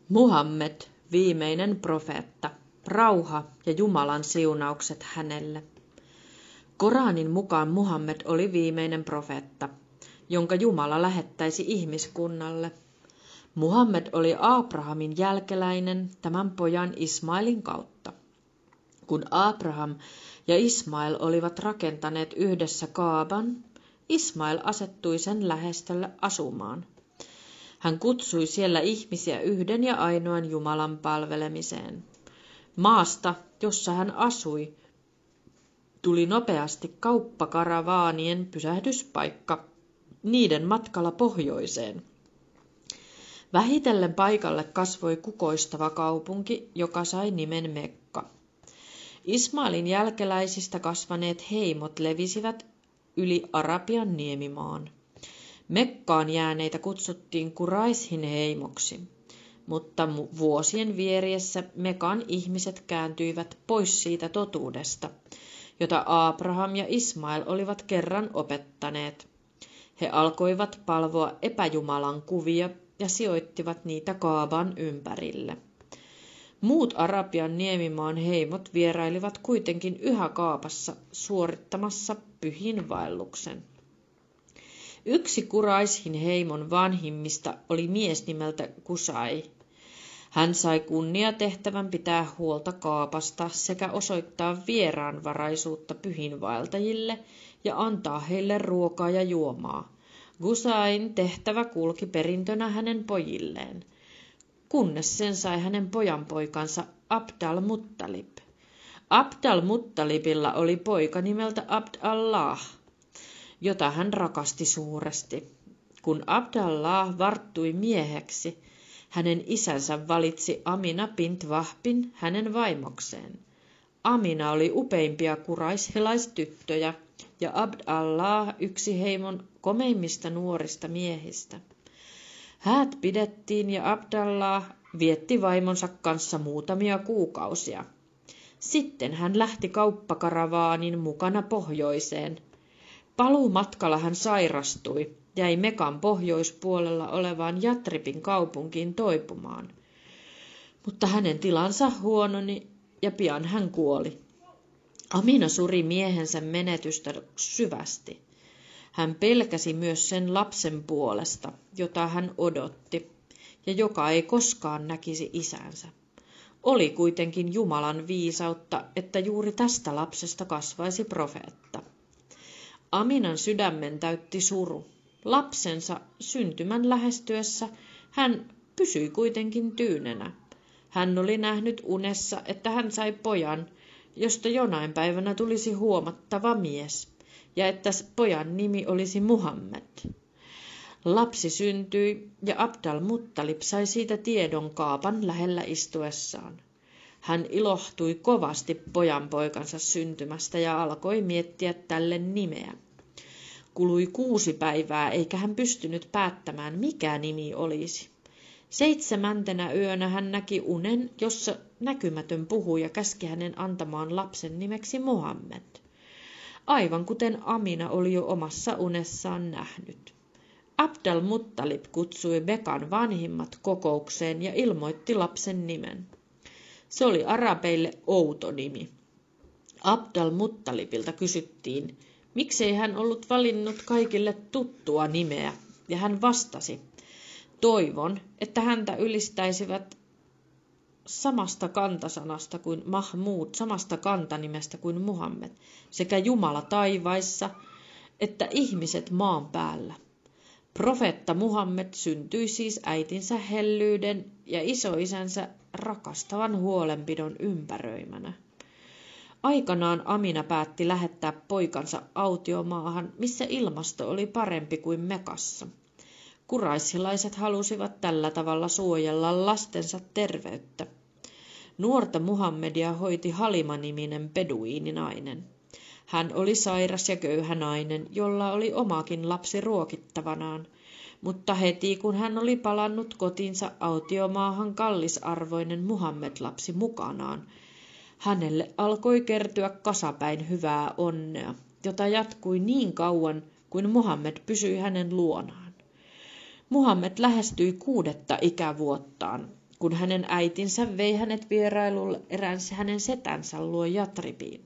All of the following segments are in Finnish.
Muhammed, viimeinen profeetta, rauha ja Jumalan siunaukset hänelle. Koranin mukaan Muhammed oli viimeinen profeetta, jonka Jumala lähettäisi ihmiskunnalle. Muhammed oli Abrahamin jälkeläinen tämän pojan Ismailin kautta. Kun Abraham ja Ismail olivat rakentaneet yhdessä Kaaban, Ismail asettui sen lähestölle asumaan. Hän kutsui siellä ihmisiä yhden ja ainoan Jumalan palvelemiseen. Maasta, jossa hän asui, tuli nopeasti kauppakaravaanien pysähdyspaikka niiden matkalla pohjoiseen. Vähitellen paikalle kasvoi kukoistava kaupunki, joka sai nimen Mekka. Ismailin jälkeläisistä kasvaneet heimot levisivät yli Arabian niemimaan. Mekkaan jääneitä kutsuttiin Quraishin heimoksi, mutta vuosien vieriessä Mekan ihmiset kääntyivat pois siitä totuudesta, jota Abraham ja Ismail olivat kerran opettaneet. He alkoivat palvoa epäjumalan kuvia ja sijoittivat niitä Kaaban ympärille. Muut Arabian niemimaan heimot vierailivat kuitenkin yhä Kaabassa suorittamassa pyhinvaelluksen. Yksi Quraishin heimon vanhimmista oli mies nimeltä Qusay. Hän sai kunniatehtävän pitää huolta Kaabasta sekä osoittaa vieraanvaraisuutta pyhinvaeltajille ja antaa heille ruokaa ja juomaa. Qusayn tehtävä kulki perintönä hänen pojilleen, kunnes sen sai hänen pojanpoikansa Abd al-Muttalib. Abd al-Muttalibilla oli poika nimeltä Abd Allah, jota hän rakasti suuresti. Kun Abdallah varttui mieheksi, hänen isänsä valitsi Amina bint Wahbin hänen vaimokseen. Amina oli upeimpia quraisilaistyttöjä ja Abdallah yksi heimon komeimmista nuorista miehistä. Häät pidettiin ja Abdallah vietti vaimonsa kanssa muutamia kuukausia. Sitten hän lähti kauppakaravaaniin mukana pohjoiseen. Paluumatkalla hän sairastui, jäi Mekan pohjoispuolella olevaan Jatribin kaupunkiin toipumaan. Mutta hänen tilansa huononi ja pian hän kuoli. Amina suri miehensä menetystä syvästi. Hän pelkäsi myös sen lapsen puolesta, jota hän odotti, ja joka ei koskaan näkisi isänsä. Oli kuitenkin Jumalan viisautta, että juuri tästä lapsesta kasvaisi profeetta. Aminan sydämen täytti suru. Lapsensa syntymän lähestyessä hän pysyi kuitenkin tyynenä. Hän oli nähnyt unessa, että hän sai pojan, josta jonain päivänä tulisi huomattava mies, ja että pojan nimi olisi Muhammed. Lapsi syntyi, ja Abd al-Muttalib sai siitä tiedon Kaaban lähellä istuessaan. Hän ilohtui kovasti pojanpoikansa syntymästä ja alkoi miettiä tälle nimeä. Kului 6 päivää, eikä hän pystynyt päättämään, mikä nimi olisi. 7. yönä hän näki unen, jossa näkymätön puhuja käski hänen antamaan lapsen nimeksi Muhammed, aivan kuten Amina oli jo omassa unessaan nähnyt. Abd al-Muttalib kutsui Mekan vanhimmat kokoukseen ja ilmoitti lapsen nimen. Se oli arabeille outo nimi. Abd al-Muttalibilta kysyttiin, miksei hän ollut valinnut kaikille tuttua nimeä, ja hän vastasi, toivon, että häntä ylistäisivät samasta kantasanasta kuin Mahmud, samasta kantanimestä kuin Muhammed, sekä Jumala taivaissa, että ihmiset maan päällä. Profeetta Muhammed syntyi siis äitinsä hellyyden ja isoisänsä rakastavan huolenpidon ympäröimänä. Aikanaan Amina päätti lähettää poikansa autiomaahan, missä ilmasto oli parempi kuin Mekassa. Quraisilaiset halusivat tällä tavalla suojella lastensa terveyttä. Nuorta Muhammedia hoiti Halima-niminen beduiininainen. Hän oli sairas ja köyhä nainen, jolla oli omakin lapsi ruokittavanaan, mutta heti kun hän oli palannut kotinsa autiomaahan kallisarvoinen Muhammed-lapsi mukanaan, hänelle alkoi kertyä kasapäin hyvää onnea, jota jatkui niin kauan kuin Muhammed pysyi hänen luonaan. Muhammed lähestyi 6. ikävuottaan, kun hänen äitinsä vei hänet vierailulle erään hänen setänsä luo Jatribiin.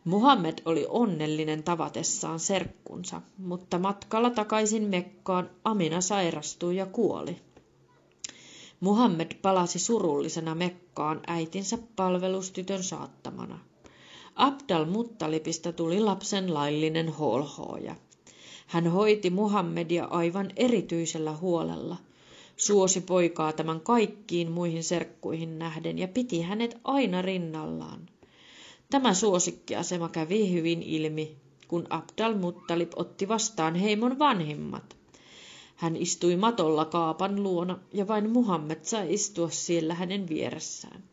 Muhammed oli onnellinen tavatessaan serkkunsa, mutta matkalla takaisin Mekkaan Amina sairastui ja kuoli. Muhammed palasi surullisena Mekkaan äitinsä palvelustytön saattamana. Abd-al-Muttalibista tuli lapsen laillinen holhooja. Hän hoiti Muhammedia aivan erityisellä huolella, suosi poikaa tämän kaikkiin muihin serkkuihin nähden ja piti hänet aina rinnallaan. Tämä suosikkiasema kävi hyvin ilmi, kun Abd-al-Muttalib otti vastaan heimon vanhimmat. Hän istui matolla kaapan luona ja vain Muhammed sai istua siellä hänen vieressään.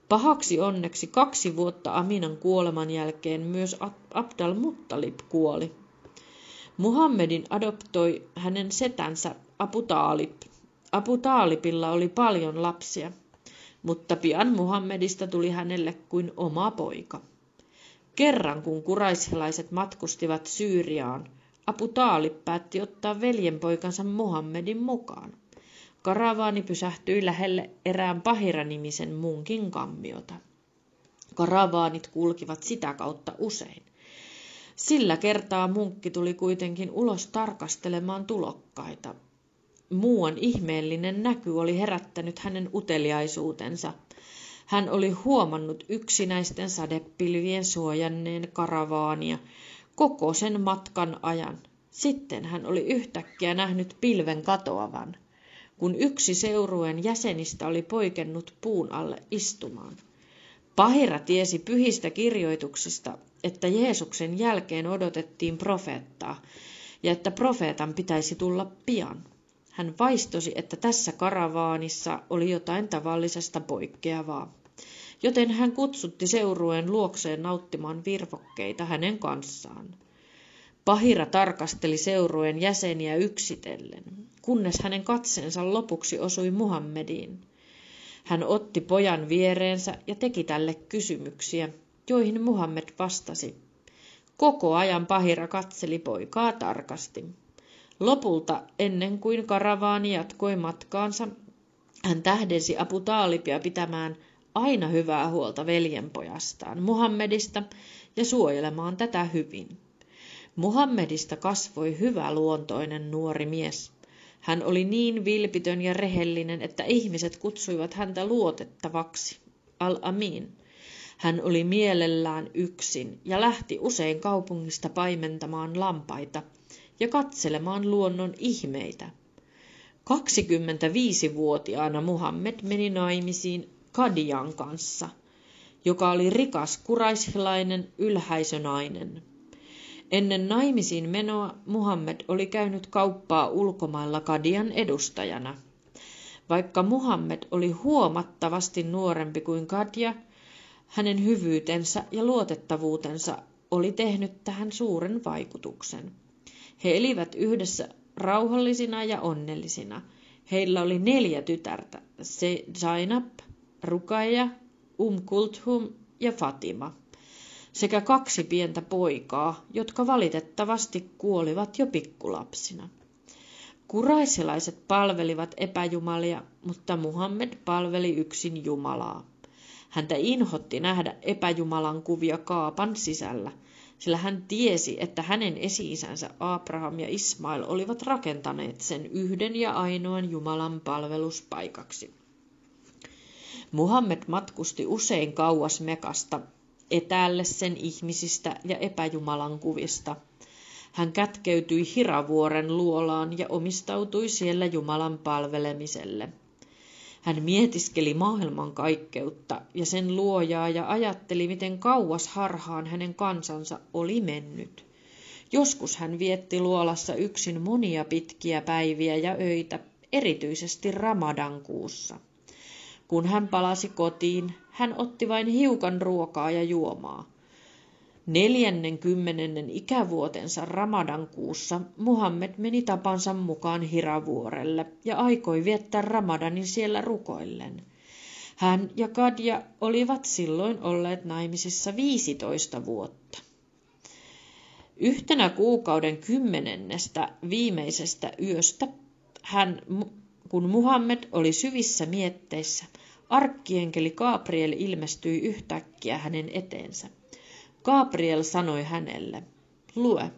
Pahaksi onneksi 2 vuotta Aminan kuoleman jälkeen myös Abd-al-Muttalib kuoli. Muhammedin adoptoi hänen setänsä Abu Taalib. Abu Taalibilla oli paljon lapsia, mutta pian Muhammedista tuli hänelle kuin oma poika. Kerran kun kuraisilaiset matkustivat Syyriaan, Abu Taalib päätti ottaa veljenpoikansa Muhammedin mukaan. Karavaani pysähtyi lähelle erään Pahira-nimisen munkin kammiota. Karavaanit kulkivat sitä kautta usein. Sillä kertaa munkki tuli kuitenkin ulos tarkastelemaan tulokkaita. Muuan ihmeellinen näky oli herättänyt hänen uteliaisuutensa. Hän oli huomannut yksinäisten sadepilvien suojanneen karavaania koko sen matkan ajan. Sitten hän oli yhtäkkiä nähnyt pilven katoavan, kun yksi seurueen jäsenistä oli poikennut puun alle istumaan. Pahira tiesi pyhistä kirjoituksista, että Jeesuksen jälkeen odotettiin profeettaa ja että profeetan pitäisi tulla pian. Hän vaistosi, että tässä karavaanissa oli jotain tavallisesta poikkeavaa, joten hän kutsutti seurueen luokseen nauttimaan virvokkeita hänen kanssaan. Pahira tarkasteli seurueen jäseniä yksitellen, kunnes hänen katseensa lopuksi osui Muhammediin. Hän otti pojan viereensä ja teki tälle kysymyksiä, joihin Muhammed vastasi. Koko ajan Pahira katseli poikaa tarkasti. Lopulta, ennen kuin karavaani jatkoi matkaansa, hän tähdensi Abu Taalibia pitämään aina hyvää huolta veljenpojastaan Muhammedista ja suojelemaan tätä hyvin. Muhammedista kasvoi hyväluontoinen nuori mies. Hän oli niin vilpitön ja rehellinen, että ihmiset kutsuivat häntä luotettavaksi, Al-Amin. Hän oli mielellään yksin ja lähti usein kaupungista paimentamaan lampaita ja katselemaan luonnon ihmeitä. 25-vuotiaana Muhammed meni naimisiin Kadian kanssa, joka oli rikas kuraihilainen ylhäisönainen. Ennen naimisiin menoa Muhammed oli käynyt kauppaa ulkomailla Kadian edustajana. Vaikka Muhammed oli huomattavasti nuorempi kuin Kadia, hänen hyvyytensä ja luotettavuutensa oli tehnyt tähän suuren vaikutuksen. He elivät yhdessä rauhallisina ja onnellisina. Heillä oli 4 tytärtä, Zainab, Ruqayya, Kulthum ja Fatima, sekä 2 pientä poikaa, jotka valitettavasti kuolivat jo pikkulapsina. Kuraisilaiset palvelivat epäjumalia, mutta Muhammed palveli yksin Jumalaa. Häntä inhotti nähdä epäjumalan kuvia kaapan sisällä, sillä hän tiesi, että hänen esi-isänsä Abraham ja Ismail olivat rakentaneet sen yhden ja ainoan Jumalan palveluspaikaksi. Muhammed matkusti usein kauas Mekasta, etäälle sen ihmisistä ja epäjumalan kuvista. Hän kätkeytyi Hiravuoren luolaan ja omistautui siellä Jumalan palvelemiselle. Hän mietiskeli maailmankaikkeutta ja sen luojaa ja ajatteli, miten kauas harhaan hänen kansansa oli mennyt. Joskus hän vietti luolassa yksin monia pitkiä päiviä ja öitä, erityisesti Ramadankuussa. Kun hän palasi kotiin, hän otti vain hiukan ruokaa ja juomaa. 40. ikävuotensa Ramadankuussa Muhammed meni tapansa mukaan Hiravuorelle ja aikoi viettää Ramadanin siellä rukoillen. Hän ja Kadia olivat silloin olleet naimisissa 15 vuotta. Yhtenä kuukauden 10. viimeisestä yöstä hän Kun Muhammed oli syvissä mietteissä, arkkienkeli Gabriel ilmestyi yhtäkkiä hänen eteensä. Gabriel sanoi hänelle, lue.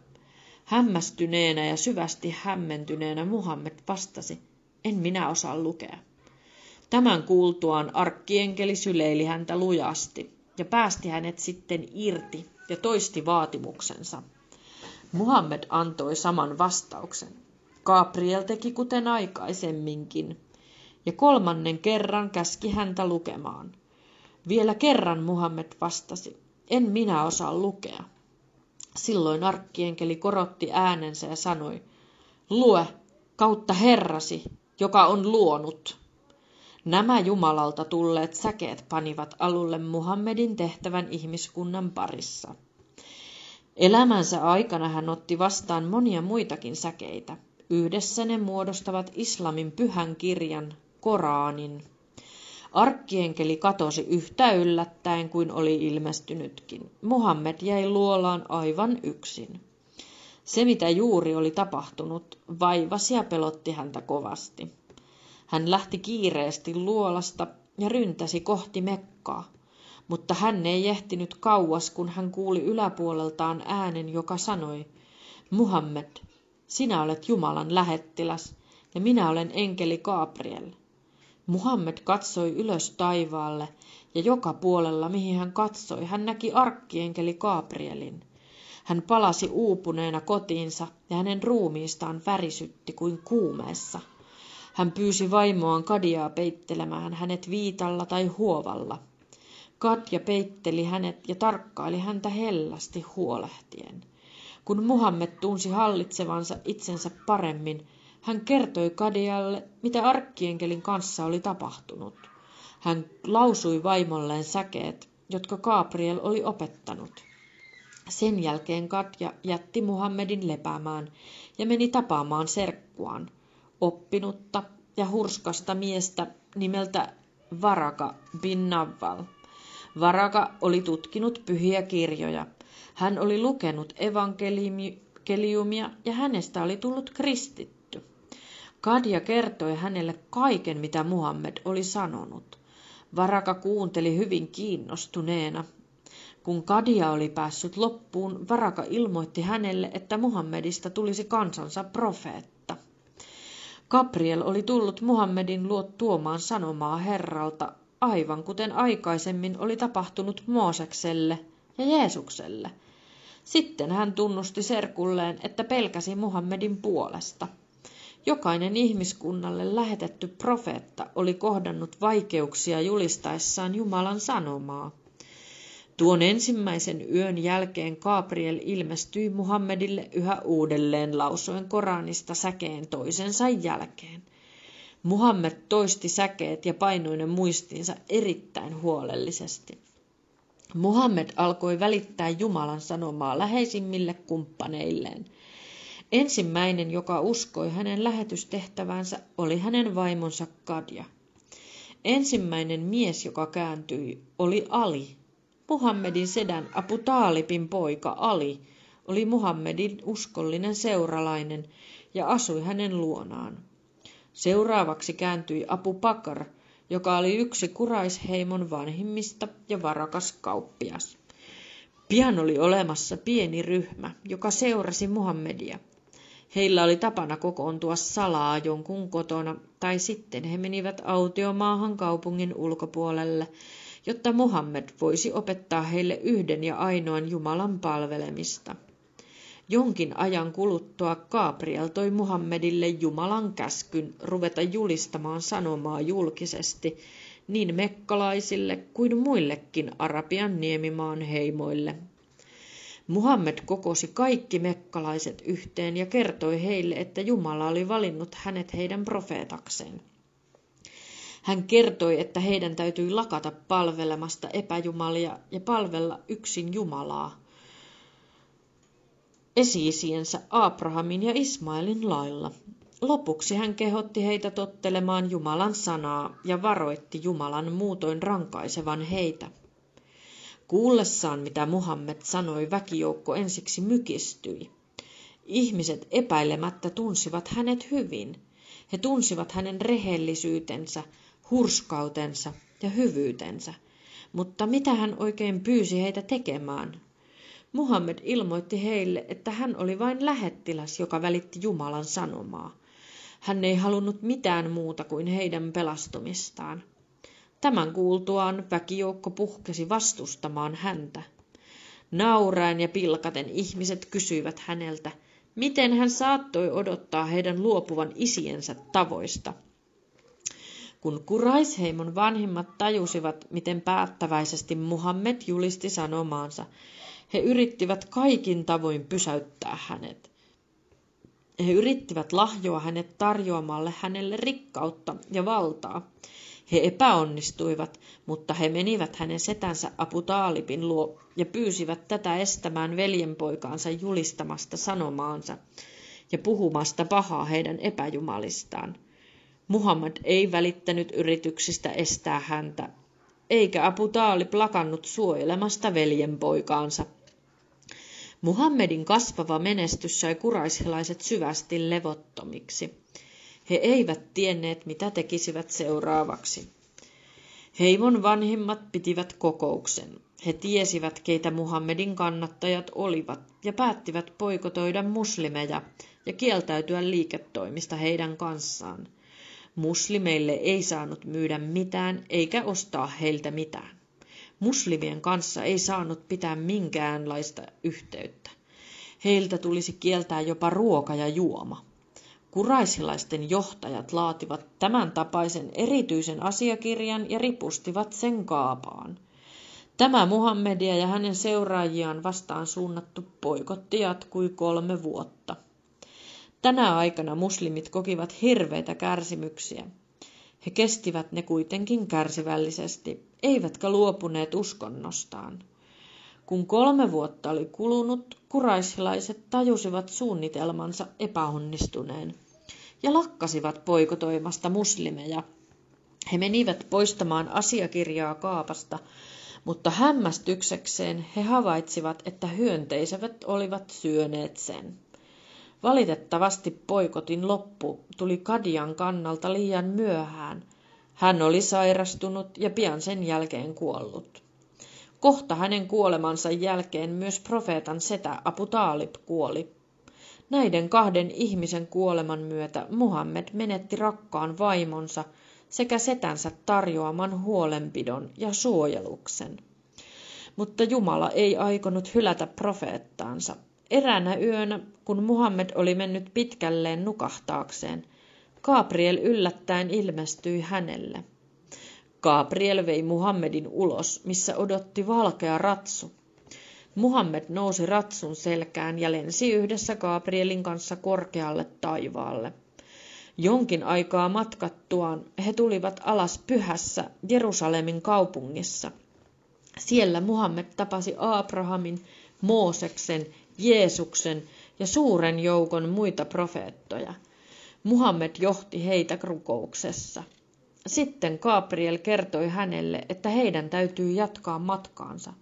Hämmästyneenä ja syvästi hämmentyneenä Muhammed vastasi, en minä osaa lukea. Tämän kuultuaan arkkienkeli syleili häntä lujasti ja päästi hänet sitten irti ja toisti vaatimuksensa. Muhammed antoi saman vastauksen. Gabriel teki kuten aikaisemminkin ja 3. kerran käski häntä lukemaan. Vielä kerran Muhammed vastasi, en minä osaa lukea. Silloin arkkienkeli korotti äänensä ja sanoi, lue kautta Herrasi, joka on luonut. Nämä Jumalalta tulleet säkeet panivat alulle Muhammedin tehtävän ihmiskunnan parissa. Elämänsä aikana hän otti vastaan monia muitakin säkeitä. Yhdessä ne muodostavat islamin pyhän kirjan, Koranin. Arkkienkeli katosi yhtä yllättäen kuin oli ilmestynytkin. Muhammed jäi luolaan aivan yksin. Se, mitä juuri oli tapahtunut, vaivasi ja pelotti häntä kovasti. Hän lähti kiireesti luolasta ja ryntäsi kohti Mekkaa, mutta hän ei ehtinyt kauas, kun hän kuuli yläpuoleltaan äänen, joka sanoi, Muhammed, sinä olet Jumalan lähettiläs ja minä olen enkeli Gabriel. Muhammed katsoi ylös taivaalle ja joka puolella, mihin hän katsoi, hän näki arkkienkeli Gabrielin. Hän palasi uupuneena kotiinsa ja hänen ruumiistaan värisytti kuin kuumeessa. Hän pyysi vaimoaan Kadiaa peittelemään hänet viitalla tai huovalla. Kadja peitteli hänet ja tarkkaili häntä hellästi huolehtien. Kun Muhammed tunsi hallitsevansa itsensä paremmin, hän kertoi Kadialle, mitä arkkienkelin kanssa oli tapahtunut. Hän lausui vaimolleen säkeet, jotka Gabriel oli opettanut. Sen jälkeen Kadja jätti Muhammedin lepäämään ja meni tapaamaan serkkuaan, oppinutta ja hurskasta miestä nimeltä Varaka bin Nawwal. Varaka oli tutkinut pyhiä kirjoja. Hän oli lukenut evankeliumia ja hänestä oli tullut kristitty. Kadja kertoi hänelle kaiken, mitä Muhammed oli sanonut. Varaka kuunteli hyvin kiinnostuneena. Kun Kadja oli päässyt loppuun, Varaka ilmoitti hänelle, että Muhammedista tulisi kansansa profeetta. Gabriel oli tullut Muhammedin luo tuomaan sanomaa Herralta, aivan kuten aikaisemmin oli tapahtunut Moosekselle ja Jeesukselle. Sitten hän tunnusti serkulleen, että pelkäsi Muhammedin puolesta. Jokainen ihmiskunnalle lähetetty profeetta oli kohdannut vaikeuksia julistaessaan Jumalan sanomaa. Tuon ensimmäisen yön jälkeen Gabriel ilmestyi Muhammedille yhä uudelleen lausuen Koranista säkeen toisensa jälkeen. Muhammed toisti säkeet ja painoi ne muistiinsa erittäin huolellisesti. Muhammed alkoi välittää Jumalan sanomaa läheisimmille kumppaneilleen. Ensimmäinen, joka uskoi hänen lähetystehtävänsä, oli hänen vaimonsa Kadja. Ensimmäinen mies, joka kääntyi, oli Ali. Muhammedin sedän Abu Taalibin poika Ali oli Muhammedin uskollinen seuralainen ja asui hänen luonaan. Seuraavaksi kääntyi Abu Bakr, joka oli yksi Quraish-heimon vanhimmista ja varakas kauppias. Pian oli olemassa pieni ryhmä, joka seurasi Muhammedia. Heillä oli tapana kokoontua salaa jonkun kotona, tai sitten he menivät autiomaahan kaupungin ulkopuolelle, jotta Muhammed voisi opettaa heille yhden ja ainoan Jumalan palvelemista. Jonkin ajan kuluttua Gabriel toi Muhammedille Jumalan käskyn ruveta julistamaan sanomaa julkisesti niin mekkalaisille kuin muillekin Arabian niemimaan heimoille. Muhammed kokosi kaikki mekkalaiset yhteen ja kertoi heille, että Jumala oli valinnut hänet heidän profeetakseen. Hän kertoi, että heidän täytyi lakata palvelemasta epäjumalia ja palvella yksin Jumalaa, esi-isiensä Abrahamin ja Ismailin lailla. Lopuksi hän kehotti heitä tottelemaan Jumalan sanaa ja varoitti Jumalan muutoin rankaisevan heitä. Kuullessaan, mitä Muhammed sanoi, väkijoukko ensiksi mykistyi. Ihmiset epäilemättä tunsivat hänet hyvin. He tunsivat hänen rehellisyytensä, hurskautensa ja hyvyytensä. Mutta mitä hän oikein pyysi heitä tekemään? Muhammed ilmoitti heille, että hän oli vain lähettiläs, joka välitti Jumalan sanomaa. Hän ei halunnut mitään muuta kuin heidän pelastumistaan. Tämän kuultuaan väkijoukko puhkesi vastustamaan häntä. Nauraen ja pilkaten ihmiset kysyivät häneltä, miten hän saattoi odottaa heidän luopuvan isiensä tavoista. Kun Quraish-heimon vanhimmat tajusivat, miten päättäväisesti Muhammed julisti sanomaansa, he yrittivät kaikin tavoin pysäyttää hänet. He yrittivät lahjoa hänet tarjoamalle hänelle rikkautta ja valtaa. He epäonnistuivat, mutta he menivät hänen setänsä Abu Talibin luo ja pyysivät tätä estämään veljenpoikaansa julistamasta sanomaansa ja puhumasta pahaa heidän epäjumalistaan. Muhammad ei välittänyt yrityksistä estää häntä, eikä Abu Talib lakannut suojelemasta veljenpoikaansa. Muhammedin kasvava menestys sai quraisilaiset syvästi levottomiksi. He eivät tienneet, mitä tekisivät seuraavaksi. Heimon vanhimmat pitivät kokouksen. He tiesivät, keitä Muhammedin kannattajat olivat, ja päättivät boikotoida muslimeja ja kieltäytyä liiketoimista heidän kanssaan. Muslimeille ei saanut myydä mitään eikä ostaa heiltä mitään. Muslimien kanssa ei saanut pitää minkäänlaista yhteyttä. Heiltä tulisi kieltää jopa ruoka ja juoma. Quraisilaisten johtajat laativat tämän tapaisen erityisen asiakirjan ja ripustivat sen kaapaan. Tämä Muhammedia ja hänen seuraajiaan vastaan suunnattu boikotti jatkui 3 vuotta. Tänä aikana muslimit kokivat hirveitä kärsimyksiä. He kestivät ne kuitenkin kärsivällisesti, eivätkä luopuneet uskonnostaan. Kun 3 vuotta oli kulunut, quraisilaiset tajusivat suunnitelmansa epäonnistuneen ja lakkasivat boikotoimasta muslimeja. He menivät poistamaan asiakirjaa kaapasta, mutta hämmästyksekseen he havaitsivat, että hyönteiset olivat syöneet sen. Valitettavasti boikotin loppu tuli Kadian kannalta liian myöhään. Hän oli sairastunut ja pian sen jälkeen kuollut. Kohta hänen kuolemansa jälkeen myös profeetan setä Abu Talib kuoli. Näiden 2 ihmisen kuoleman myötä Muhammed menetti rakkaan vaimonsa sekä setänsä tarjoaman huolenpidon ja suojeluksen. Mutta Jumala ei aikonut hylätä profeettaansa. Eräänä yönä, kun Muhammed oli mennyt pitkälleen nukahtaakseen, Gabriel yllättäen ilmestyi hänelle. Gabriel vei Muhammedin ulos, missä odotti valkea ratsu. Muhammed nousi ratsun selkään ja lensi yhdessä Gabrielin kanssa korkealle taivaalle. Jonkin aikaa matkattuaan he tulivat alas pyhässä Jerusalemin kaupungissa. Siellä Muhammed tapasi Abrahamin, Mooseksen, Jeesuksen ja suuren joukon muita profeettoja. Muhammed johti heitä rukouksessa. Sitten Gabriel kertoi hänelle, että heidän täytyy jatkaa matkaansa.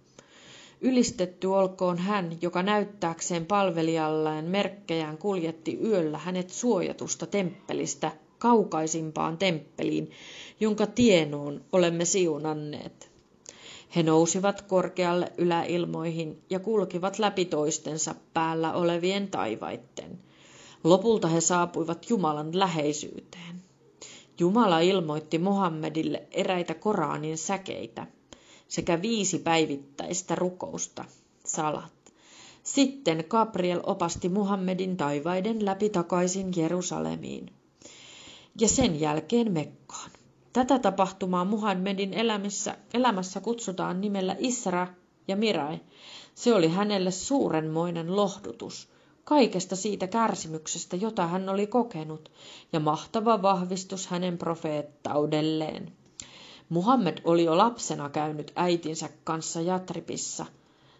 Ylistetty olkoon hän, joka näyttääkseen palvelijalleen merkkejään kuljetti yöllä hänet suojatusta temppelistä kaukaisimpaan temppeliin, jonka tienoon olemme siunanneet. He nousivat korkealle yläilmoihin ja kulkivat läpi toistensa päällä olevien taivaitten. Lopulta he saapuivat Jumalan läheisyyteen. Jumala ilmoitti Muhammedille eräitä Koranin säkeitä sekä 5 päivittäistä rukousta, salat. Sitten Gabriel opasti Muhammedin taivaiden läpi takaisin Jerusalemiin ja sen jälkeen Mekkaan. Tätä tapahtumaa Muhammedin elämässä kutsutaan nimellä Isra ja Miraj. Se oli hänelle suurenmoinen lohdutus kaikesta siitä kärsimyksestä, jota hän oli kokenut, ja mahtava vahvistus hänen profeettaudelleen. Muhammed oli jo lapsena käynyt äitinsä kanssa Jatribissa.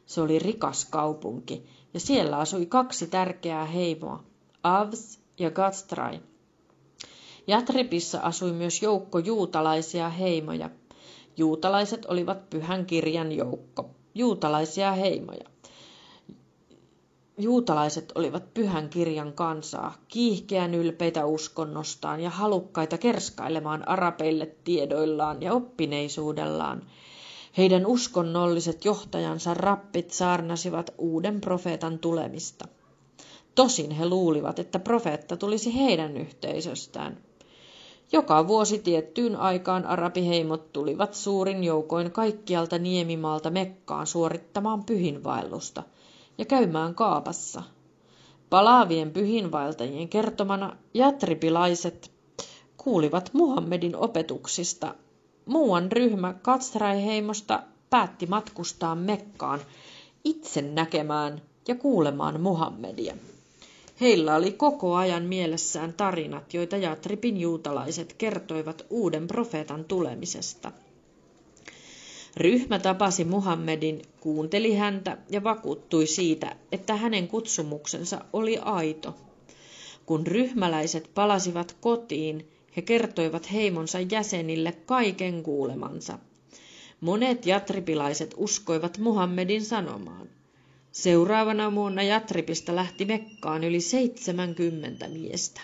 Se oli rikas kaupunki, ja siellä asui 2 tärkeää heimoa, Avs ja Gatstrai. Jatribissa asui myös joukko juutalaisia heimoja. Juutalaiset olivat pyhän kirjan joukko, juutalaisia heimoja. juutalaiset olivat pyhän kirjan kansaa, kiihkeän ylpeitä uskonnostaan ja halukkaita kerskailemaan arabeille tiedoillaan ja oppineisuudellaan. Heidän uskonnolliset johtajansa rappit saarnasivat uuden profeetan tulemista. Tosin he luulivat, että profeetta tulisi heidän yhteisöstään. Joka vuosi tiettyyn aikaan arabiheimot tulivat suurin joukoin kaikkialta niemimaalta Mekkaan suorittamaan pyhinvaellusta ja käymään kaapassa. Palaavien pyhinvaeltajien kertomana jatribilaiset kuulivat Muhammedin opetuksista. Muuan ryhmä Katsrai-heimosta päätti matkustaa Mekkaan itse näkemään ja kuulemaan Muhammedia. Heillä oli koko ajan mielessään tarinat, joita Jatribin juutalaiset kertoivat uuden profeetan tulemisesta. Ryhmä tapasi Muhammedin, kuunteli häntä ja vakuuttui siitä, että hänen kutsumuksensa oli aito. Kun ryhmäläiset palasivat kotiin, he kertoivat heimonsa jäsenille kaiken kuulemansa. Monet jatribilaiset uskoivat Muhammedin sanomaan. Seuraavana vuonna Jatribista lähti Mekkaan yli 70 miestä.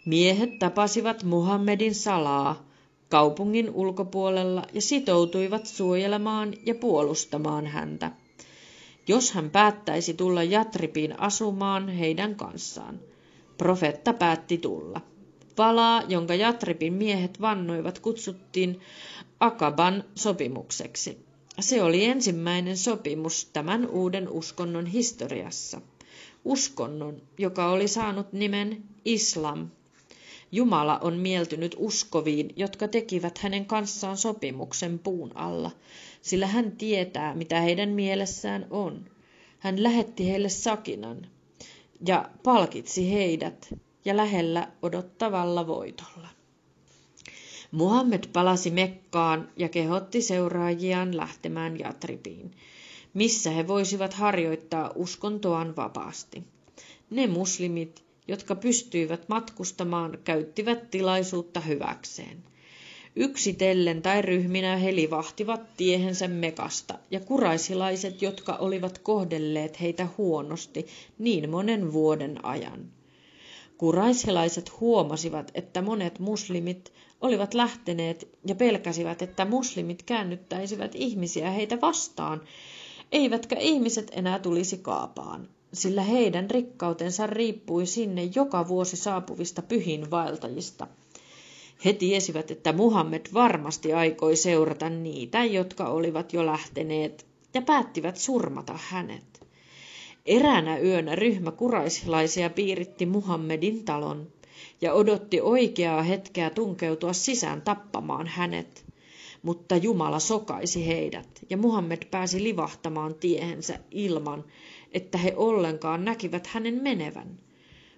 Miehet tapasivat Muhammedin salaa kaupungin ulkopuolella ja sitoutuivat suojelemaan ja puolustamaan häntä, jos hän päättäisi tulla Jatribiin asumaan heidän kanssaan. Profeetta päätti tulla. Valaa, jonka Jatribin miehet vannoivat, kutsuttiin Akaban sopimukseksi. Se oli ensimmäinen sopimus tämän uuden uskonnon historiassa. Uskonnon, joka oli saanut nimen Islam. Jumala on mieltynyt uskoviin, jotka tekivät hänen kanssaan sopimuksen puun alla, sillä hän tietää, mitä heidän mielessään on. Hän lähetti heille sakinan ja palkitsi heidät ja lähellä odottavalla voitolla. Muhammed palasi Mekkaan ja kehotti seuraajiaan lähtemään Jatribiin, missä he voisivat harjoittaa uskontoaan vapaasti. Ne muslimit, jotka pystyivät matkustamaan, käyttivät tilaisuutta hyväkseen. Yksitellen tai ryhminä he livahtivat tiehensä Mekasta, ja kuraisilaiset, jotka olivat kohdelleet heitä huonosti niin monen vuoden ajan. Kuraisilaiset huomasivat, että monet muslimit olivat lähteneet ja pelkäsivät, että muslimit käännyttäisivät ihmisiä heitä vastaan, eivätkä ihmiset enää tulisi kaapaan, sillä heidän rikkautensa riippui sinne joka vuosi saapuvista pyhinvaeltajista. He tiesivät, että Muhammed varmasti aikoi seurata niitä, jotka olivat jo lähteneet, ja päättivät surmata hänet. Eräänä yönä ryhmä kuraislaisia piiritti Muhammedin talon ja odotti oikeaa hetkeä tunkeutua sisään tappamaan hänet. Mutta Jumala sokaisi heidät, ja Muhammed pääsi livahtamaan tiehensä ilman, että he ollenkaan näkivät hänen menevän.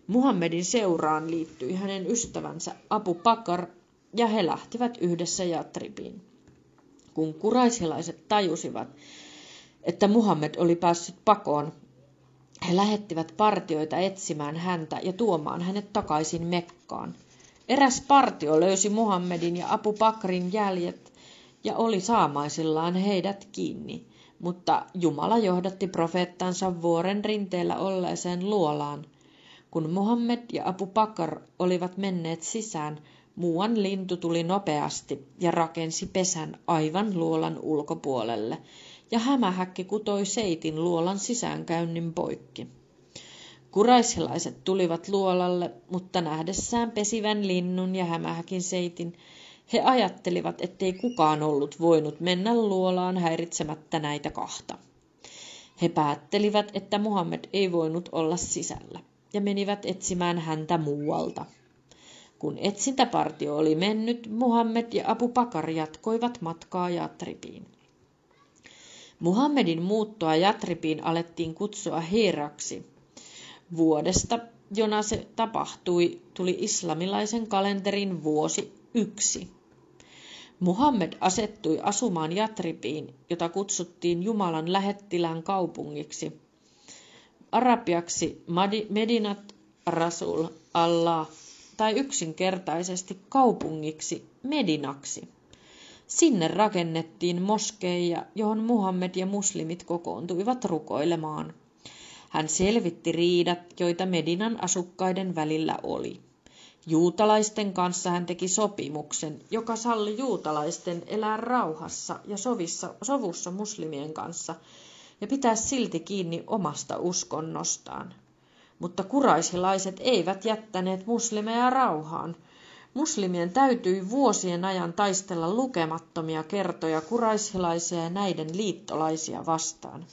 Muhammedin seuraan liittyi hänen ystävänsä Abu Bakr, ja he lähtivät yhdessä Jatribiin. Kun kuraisilaiset tajusivat, että Muhammed oli päässyt pakoon, he lähettivät partioita etsimään häntä ja tuomaan hänet takaisin Mekkaan. Eräs partio löysi Muhammedin ja Abu Bakrin jäljet ja oli saamaisillaan heidät kiinni, mutta Jumala johdatti profeettansa vuoren rinteellä olleeseen luolaan. Kun Muhammed ja Abu Bakr olivat menneet sisään, muuan lintu tuli nopeasti ja rakensi pesän aivan luolan ulkopuolelle, ja hämähäkki kutoi seitin luolan sisäänkäynnin poikki. Kuraisilaiset tulivat luolalle, mutta nähdessään pesivän linnun ja hämähäkin seitin, he ajattelivat, ettei kukaan ollut voinut mennä luolaan häiritsemättä näitä kahta. He päättelivät, että Muhammed ei voinut olla sisällä, ja menivät etsimään häntä muualta. Kun etsintäpartio oli mennyt, Muhammed ja Abu Bakr jatkoivat matkaa Jatribiin. Muhammedin muuttoa Jatribiin alettiin kutsua Hiraksi. Vuodesta, jona se tapahtui, tuli islamilaisen kalenterin vuosi 1. Muhammed asettui asumaan Jatribiin, jota kutsuttiin Jumalan lähettilään kaupungiksi. Arabiaksi Medinat Rasul Allah tai yksinkertaisesti kaupungiksi Medinaksi. Sinne rakennettiin moskeija, johon Muhammed ja muslimit kokoontuivat rukoilemaan. Hän selvitti riidat, joita Medinan asukkaiden välillä oli. Juutalaisten kanssa hän teki sopimuksen, joka salli juutalaisten elää rauhassa ja sovussa muslimien kanssa ja pitää silti kiinni omasta uskonnostaan. Mutta kuraisilaiset eivät jättäneet muslimeja rauhaan. Muslimien täytyi vuosien ajan taistella lukemattomia kertoja kuraihilaisia ja näiden liittolaisia vastaan.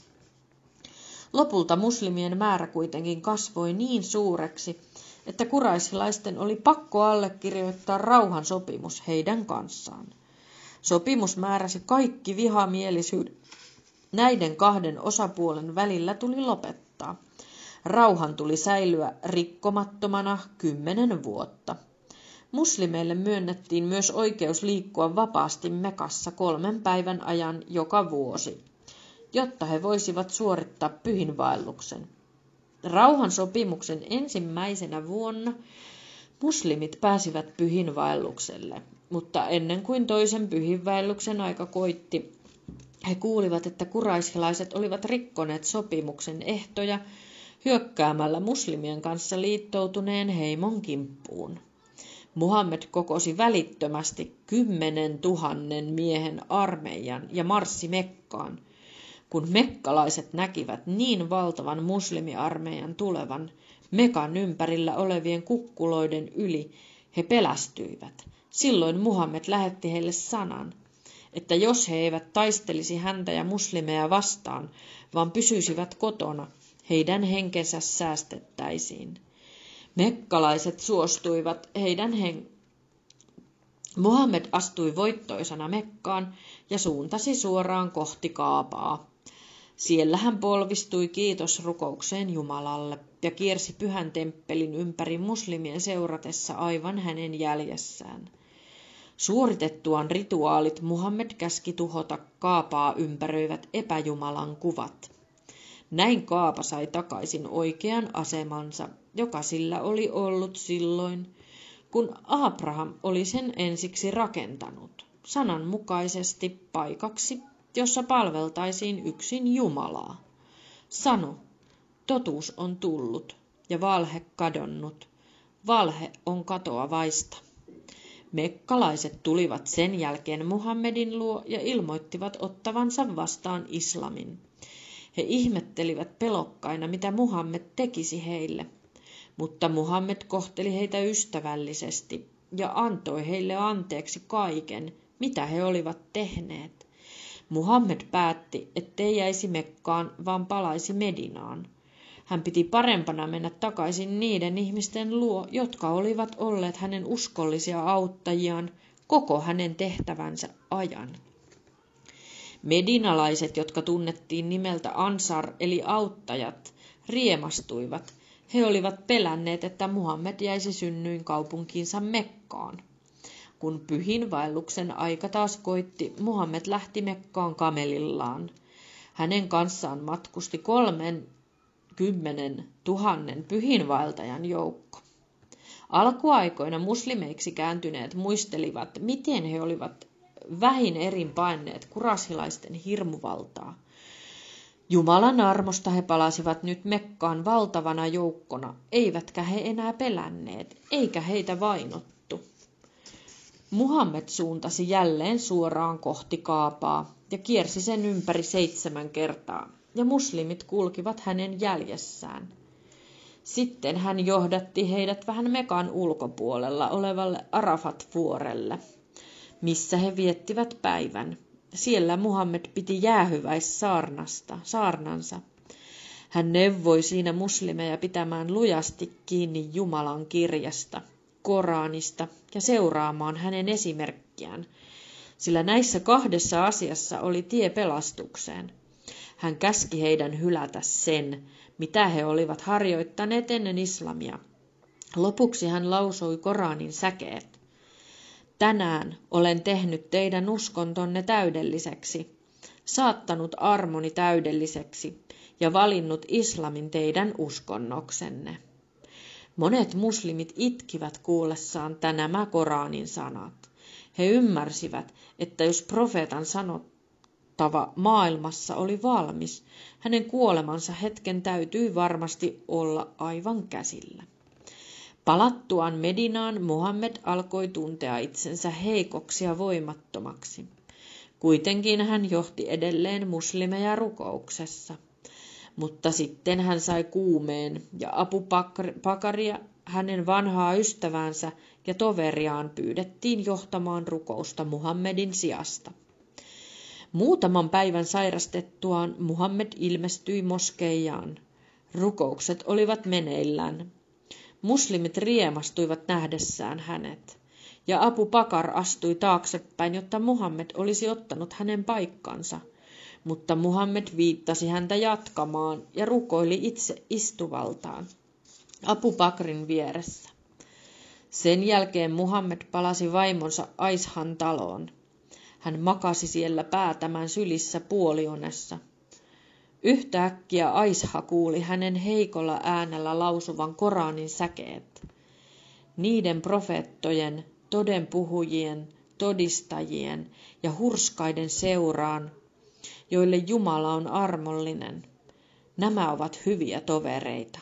Lopulta muslimien määrä kuitenkin kasvoi niin suureksi, että kuraihilaisten oli pakko allekirjoittaa rauhansopimus heidän kanssaan. Sopimus määräsi kaikki vihamielisyyden näiden kahden osapuolen välillä tuli lopettaa. Rauhan tuli säilyä rikkomattomana 10 vuotta. Muslimeille myönnettiin myös oikeus liikkua vapaasti Mekassa 3 päivän ajan joka vuosi, jotta he voisivat suorittaa pyhinvaelluksen. Rauhansopimuksen ensimmäisenä vuonna muslimit pääsivät pyhinvaellukselle, mutta ennen kuin toisen pyhinvaelluksen aika koitti, he kuulivat, että kuraisilaiset olivat rikkoneet sopimuksen ehtoja hyökkäämällä muslimien kanssa liittoutuneen heimon kimppuun. Muhammed kokosi välittömästi 10 000 miehen armeijan ja marssi Mekkaan. Kun mekkalaiset näkivät niin valtavan muslimiarmeijan tulevan Mekan ympärillä olevien kukkuloiden yli, he pelästyivät. Silloin Muhammed lähetti heille sanan, että jos he eivät taistelisi häntä ja muslimeja vastaan, vaan pysyisivät kotona, heidän henkensä säästettäisiin. Mekkalaiset suostuivat Muhammed astui voittoisana Mekkaan ja suuntasi suoraan kohti Kaabaa. Siellä hän polvistui kiitosrukoukseen Jumalalle ja kiersi pyhän temppelin ympäri muslimien seuratessa aivan hänen jäljessään. Suoritettuaan rituaalit Muhammed käski tuhota Kaabaa ympäröivät epäjumalan kuvat. Näin Kaaba sai takaisin oikean asemansa, joka sillä oli ollut silloin, kun Abraham oli sen ensiksi rakentanut, sananmukaisesti paikaksi, jossa palveltaisiin yksin Jumalaa. Sano, totuus on tullut ja valhe kadonnut, valhe on katoavaista. Mekkalaiset tulivat sen jälkeen Muhammedin luo ja ilmoittivat ottavansa vastaan islamin. He ihmettelivät pelokkaina, mitä Muhammed tekisi heille, mutta Muhammed kohteli heitä ystävällisesti ja antoi heille anteeksi kaiken, mitä he olivat tehneet. Muhammed päätti, ettei jäisi Mekkaan, vaan palaisi Medinaan. Hän piti parempana mennä takaisin niiden ihmisten luo, jotka olivat olleet hänen uskollisia auttajiaan koko hänen tehtävänsä ajan. Medinalaiset, jotka tunnettiin nimeltä Ansar eli auttajat, riemastuivat. He olivat pelänneet, että Muhammed jäisi synnyinkaupunkiinsa Mekkaan. Kun pyhinvaelluksen aika taas koitti, Muhammed lähti Mekkaan kamelillaan. Hänen kanssaan matkusti 30 000 pyhinvaeltajan joukko. Alkuaikoina muslimeiksi kääntyneet muistelivat, miten he olivat vähin erin paenneet kuraihilaisten hirmuvaltaa. Jumalan armosta he palasivat nyt Mekkaan valtavana joukkona, eivätkä he enää pelänneet, eikä heitä vainottu. Muhammed suuntasi jälleen suoraan kohti Kaabaa ja kiersi sen ympäri 7 kertaa, ja muslimit kulkivat hänen jäljessään. Sitten hän johdatti heidät vähän Mekan ulkopuolella olevalle Arafat-vuorelle, missä he viettivät päivän. Siellä Muhammed piti jäähyväissaarnansa. Hän neuvoi siinä muslimeja pitämään lujasti kiinni Jumalan kirjasta, Koranista ja seuraamaan hänen esimerkkiään, sillä näissä 2 asiassa oli tie pelastukseen. Hän käski heidän hylätä sen, mitä he olivat harjoittaneet ennen islamia. Lopuksi hän lausui Koranin säkeet. Tänään olen tehnyt teidän uskontonne täydelliseksi, saattanut armoni täydelliseksi ja valinnut islamin teidän uskonnoksenne. Monet muslimit itkivät kuullessaan nämä Koranin sanat. He ymmärsivät, että jos profeetan sanot pelottava maailmassa oli valmis. Hänen kuolemansa hetken täytyi varmasti olla aivan käsillä. Palattuaan Medinaan Muhammed alkoi tuntea itsensä heikoksi ja voimattomaksi. Kuitenkin hän johti edelleen muslimeja rukouksessa. Mutta sitten hän sai kuumeen ja Abu Bakaria, hänen vanhaa ystävänsä ja toveriaan, pyydettiin johtamaan rukousta Muhammedin sijasta. Muutaman päivän sairastettuaan Muhammed ilmestyi moskeijaan. Rukoukset olivat meneillään. Muslimit riemastuivat nähdessään hänet, ja Abu Bakar astui taaksepäin, jotta Muhammed olisi ottanut hänen paikkansa. Mutta Muhammed viittasi häntä jatkamaan ja rukoili itse istuvaltaan Abu Bakrin vieressä. Sen jälkeen Muhammed palasi vaimonsa Aishan taloon. Hän makasi siellä päätämän sylissä puoliunessa. Yhtäkkiä Aisha kuuli hänen heikolla äänellä lausuvan Koranin säkeet. Niiden profeettojen, todenpuhujien, todistajien ja hurskaiden seuraan, joille Jumala on armollinen. Nämä ovat hyviä tovereita.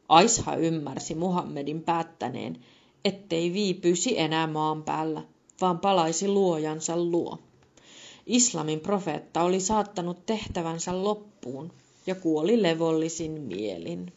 Aisha ymmärsi Muhammedin päättäneen, ettei viipyisi enää maan päällä, vaan palaisi luojansa luo. Islamin profeetta oli saattanut tehtävänsä loppuun ja kuoli levollisin mielin.